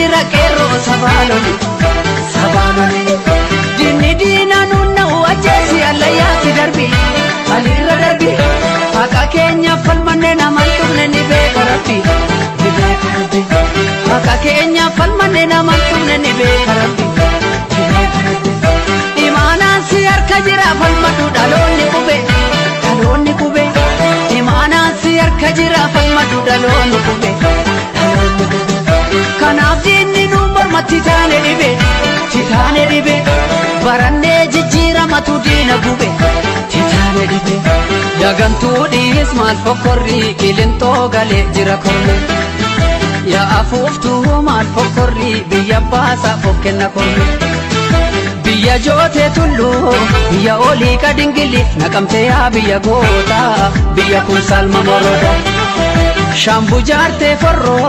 jira qeerroo sabaaloli sabaaloli dinni diina nunna wajjeesi allayyaatti darbi alirra darbi haqa keenya falmanne naman tumne ni beeka rabbi haqa keenya falmanne naman tumne ni beeka rabbi imaanaan si harka jira falmadhu dhaloonni qube imaanaan si harka jira falmadhu dhaloonni qube kanaaf diinni nu mormatti taane dhibe barannee jijjiiramatu diina gube taane dhibe yagantuu dhiis maal fokkorrii qilintoo galee jira korme yaa afuuftuu maal fokkorrii biyya baasaa of kenna korme biyya jootee tulluu biyya olii kadingili naqamtee yaa biyya goota biyya kun salma moroda Shambu jaartee forroo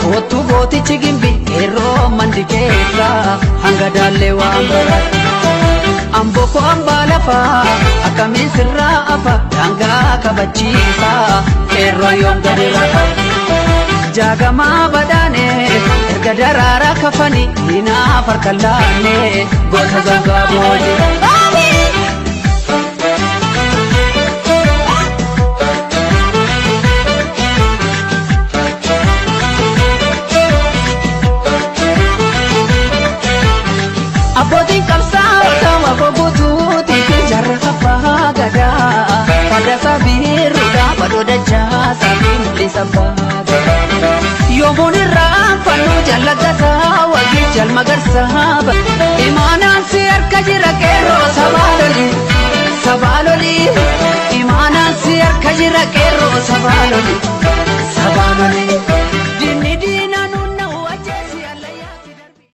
kootu gootichi gimbi qeerroo mandi keessa hanga daallee waan barata amboko ambaa lafaa akkamiin sirraa afa daangaa kabachiisa qeerroo yoom gadi rafa jaagamaa badaanee erga daraaraa kafanii hinaaf harka laannee goota zangaa boojii Abbootiin qabsaa'ota waboguutuuti jarra abbaa gadaa fadhasa biirruudha badooda jaasaa fi mul'isa baada yoomuun irraa fannoo jallagataa wagii jalma garsaaba imaanaan si harka jira qeerroo sabaaloli imaanaan si harka jira qeerroo sabaaloli